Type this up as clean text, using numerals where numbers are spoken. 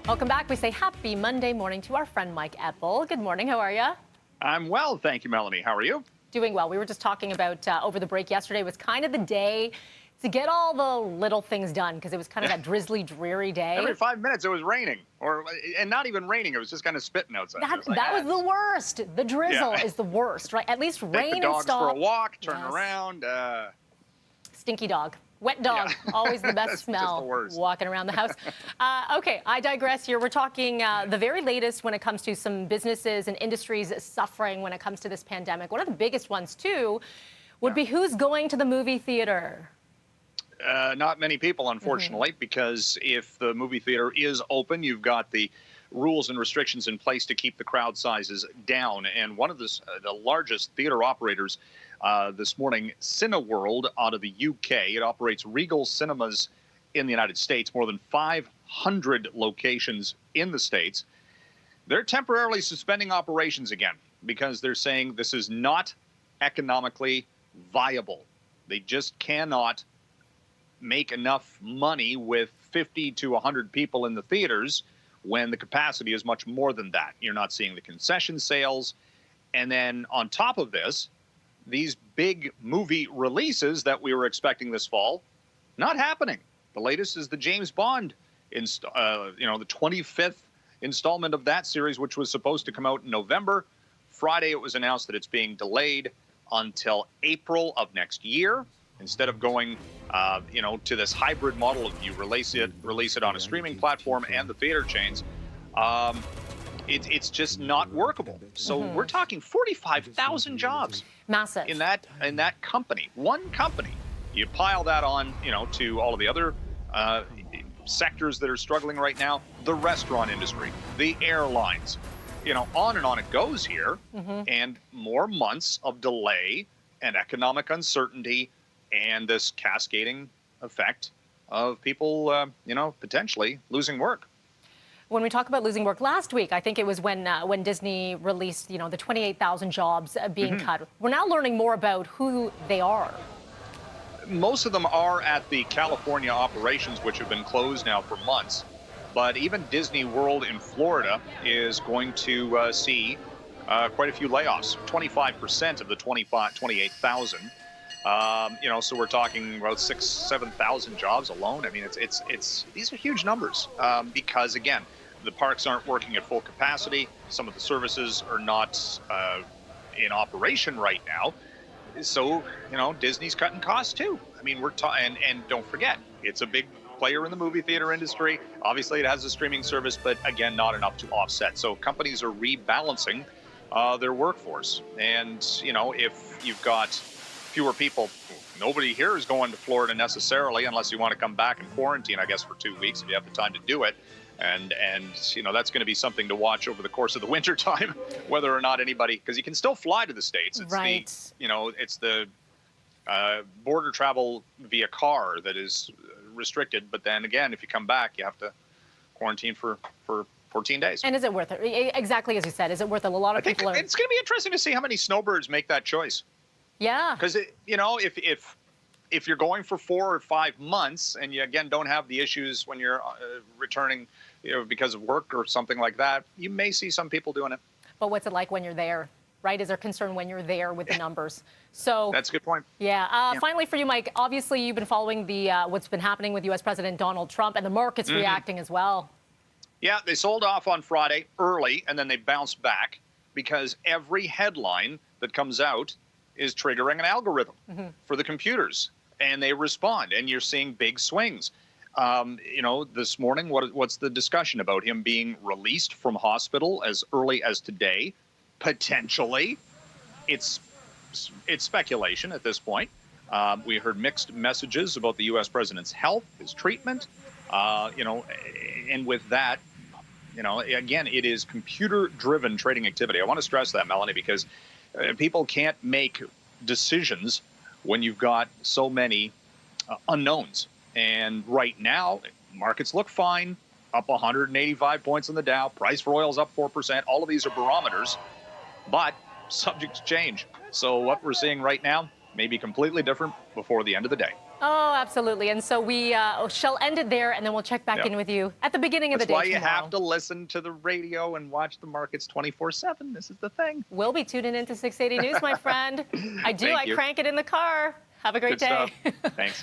Welcome back. We say happy Monday morning to our friend Mike Eppel. Good morning. How are you? I'm well, thank you, Melanie. How are you? Doing well. We were just talking about over the break yesterday was kind of the day to get all the little things done because it was kind of that drizzly, dreary day. Every 5 minutes it was raining, and not even raining. It was just kind of spitting outside. That was the worst. The drizzle is the worst, right? At least Take rain the dogs and stop. for a walk, turn around. Stinky dog. Wet dog, always the best That's smell, just the worst. walking around the house. Okay, I digress here. We're talking the very latest when it comes to some businesses and industries suffering when it comes to this pandemic. One of the biggest ones, too, would be who's going to the movie theater? Not many people, unfortunately, because if the movie theater is open, you've got the rules and restrictions in place to keep the crowd sizes down. And one of the largest theater operators this morning, Cineworld, out of the UK. It operates Regal cinemas in the United States, more than 500 locations in the States. They're temporarily suspending operations again because they're saying this is not economically viable. They just cannot make enough money with 50 to 100 people in the theaters when the capacity is much more than that. You're not seeing the concession sales. And then on top of this, these big movie releases that we were expecting this fall, not happening. The latest is the James Bond, the 25th installment of that series, which was supposed to come out in November. Friday, it was announced that it's being delayed until April of next year. Instead of going, to this hybrid model of you release it on a streaming platform and the theater chains, it's just not workable. So we're talking 45,000 jobs. Massive. In that company, one company. You pile that on, to all of the other sectors that are struggling right now, the restaurant industry, the airlines, on and on it goes here. And more months of delay and economic uncertainty and this cascading effect of people, potentially losing work. When we talk about losing work last week, I think it was when Disney released, the 28,000 jobs being cut. We're now learning more about who they are. Most of them are at the California operations, which have been closed now for months. But even Disney World in Florida is going to see quite a few layoffs, 25% of the 28,000. So we're talking about 7,000 jobs alone. I mean, it's these are huge numbers because, again, the parks aren't working at full capacity. Some of the services are not in operation right now. So, Disney's cutting costs too. I mean, and don't forget, it's a big player in the movie theater industry. Obviously, it has a streaming service, but again, not enough to offset. So companies are rebalancing their workforce. And, if you've got fewer people, nobody here is going to Florida necessarily unless you want to come back and quarantine, I guess, for 2 weeks if you have the time to do it. And that's going to be something to watch over the course of the winter time, whether or not anybody, because you can still fly to the States. It's right. It's the border travel via car that is restricted. But then again, if you come back, you have to quarantine for 14 days. And is it worth it? Exactly as you said, is it worth it? A lot of people are. It's going to be interesting to see how many snowbirds make that choice. Yeah. Because, if you're going for 4 or 5 months and you, again, don't have the issues when you're returning, because of work or something like that, you may see some people doing it. But what's it like when you're there, right? Is there concern when you're there with the numbers? So that's a good point. Yeah. Finally, for you, Mike, obviously you've been following what's been happening with U.S. President Donald Trump, and the market's reacting as well. Yeah, they sold off on Friday early, and then they bounced back because every headline that comes out is triggering an algorithm for the computers, and they respond, and you're seeing big swings. This morning, what's the discussion about him being released from hospital as early as today? Potentially. It's speculation at this point. We heard mixed messages about the U.S. president's health, his treatment, and with that, again, it is computer-driven trading activity. I want to stress that, Melanie, because people can't make decisions when you've got so many unknowns. And right now, markets look fine, up 185 points on the Dow. Price for oil's up 4%. All of these are barometers, but subject to change. So what we're seeing right now may be completely different before the end of the day. Oh, absolutely. And so we shall end it there, and then we'll check back Yep. in with you at the beginning of That's the day why you tomorrow. have to listen to the radio and watch the markets 24/7. This is the thing. We'll be tuning into 680 News, my friend. I do. Thank I you. crank it in the car. Have a great Good day. stuff. Thanks.